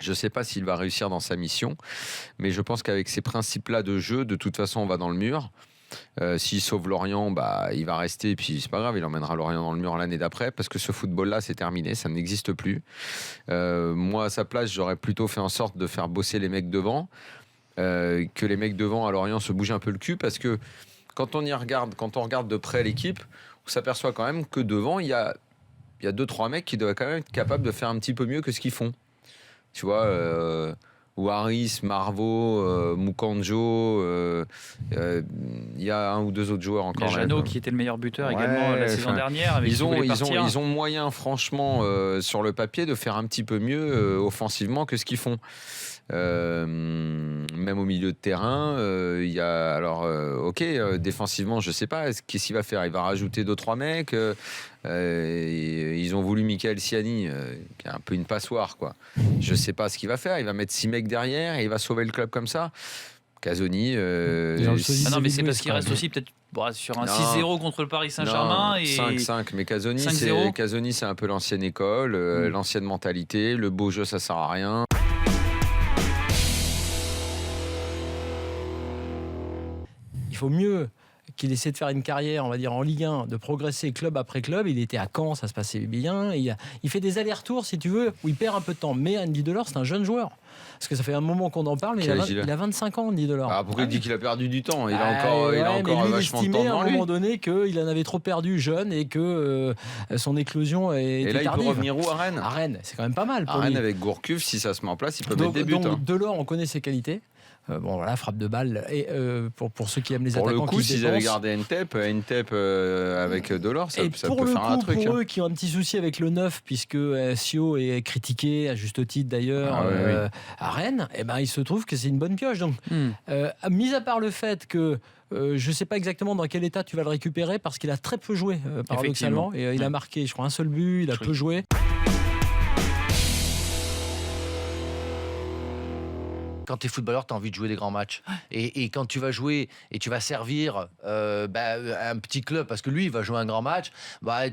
Je ne sais pas s'il va réussir dans sa mission, mais je pense qu'avec ces principes-là de jeu, de toute façon, on va dans le mur. S'il sauve Lorient, il va rester, et puis c'est pas grave, il emmènera Lorient dans le mur l'année d'après, parce que ce football-là, c'est terminé, ça n'existe plus. Moi, à sa place, j'aurais plutôt fait en sorte de faire bosser les mecs devant, que les mecs devant à Lorient se bougent un peu le cul, parce que quand on regarde de près l'équipe, on s'aperçoit quand même que devant, il y a 2-3 mecs qui doivent quand même être capables de faire un petit peu mieux que ce qu'ils font. Tu vois, Waris, Marveau, Mukanjo, il y a un ou deux autres joueurs encore. Il y a Jeannot qui était le meilleur buteur également la saison dernière. Avec ils ont moyen, franchement, sur le papier, de faire un petit peu mieux offensivement que ce qu'ils font. Même au milieu de terrain, il y a défensivement, je sais pas, qu'est-ce qu'il va faire? Il va rajouter 2-3 mecs. Ils ont voulu Michael Siani, qui est un peu une passoire, quoi. Je sais pas ce qu'il va faire. Il va mettre 6 mecs derrière et il va sauver le club comme ça. Casoni. non, mais c'est parce qu'il reste aussi peut-être sur un 6-0 contre le Paris Saint-Germain. 5-5, mais Casoni, c'est un peu l'ancienne école, l'ancienne mentalité. Le beau jeu, ça sert à rien. Il faut mieux qu'il essaie de faire une carrière, on va dire, en Ligue 1, de progresser club après club. Il était à Caen, ça se passait bien. Il fait des allers-retours, si tu veux, où il perd un peu de temps. Mais Andy Delors, c'est un jeune joueur. Parce que ça fait un moment qu'on en parle, mais il a 25 ans, Andy Delors. Pourquoi il dit qu'il a perdu du temps? Il a encore vachement de temps devant lui. À un moment donné qu'il en avait trop perdu jeune et que son éclosion était tardive. Et là, il peut revenir où, à Rennes? À Rennes, c'est quand même pas mal. À Rennes, avec Gourcuff, si ça se met en place, il peut mettre des buts. Donc Delors, on connaît ses qualités. Frappe de balle. Et pour ceux qui aiment les attaquants, pour le coup, s'ils avaient gardé Ntep avec Delors, ça peut faire un truc. Pour eux qui ont un petit souci avec le 9, puisque Sio est critiqué, à juste titre d'ailleurs, à Rennes, il se trouve que c'est une bonne pioche. Donc, mis à part le fait que je ne sais pas exactement dans quel état tu vas le récupérer, parce qu'il a très peu joué, paradoxalement. Et il a marqué, je crois, un seul but, il a peu joué. Quand tu es footballeur, tu as envie de jouer des grands matchs. Et quand tu vas jouer et tu vas servir un petit club, parce que lui, il va jouer un grand match,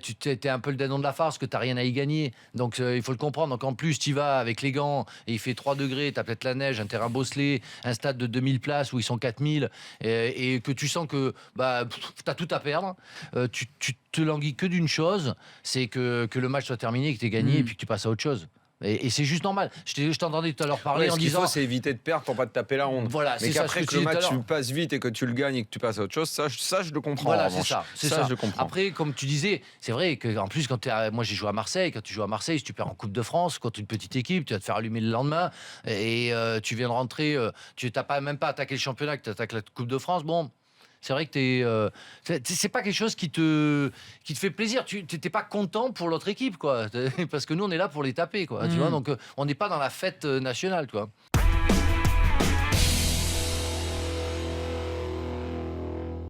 tu es un peu le dindon de la farce, que tu n'as rien à y gagner. Donc, il faut le comprendre. Donc, en plus, tu y vas avec les gants et il fait 3 degrés, tu as peut-être la neige, un terrain bosselé, un stade de 2000 places où ils sont 4000 et que tu sens que tu as tout à perdre. Tu te languis que d'une chose, c'est que le match soit terminé, que tu aies gagné et puis que tu passes à autre chose. Et c'est juste normal. Je t'entendais tout à l'heure parler en disant... Ce qu'il faut, c'est éviter de perdre pour pas te taper la honte. Voilà, mais qu'après que le match passe vite et que tu le gagnes et que tu passes à autre chose, ça je le comprends. Voilà, c'est ça. Je le comprends. Après, comme tu disais, c'est vrai qu'en plus, moi j'ai joué à Marseille. Quand tu joues à Marseille, si tu perds en Coupe de France contre une petite équipe, tu vas te faire allumer le lendemain. Et tu viens de rentrer, tu n'as même pas attaqué le championnat, que tu attaques la Coupe de France. Bon... C'est vrai que c'est pas quelque chose qui te fait plaisir. Tu n'es pas content pour l'autre équipe, quoi. Parce que nous, on est là pour les taper, quoi. Tu vois, donc on n'est pas dans la fête nationale, quoi.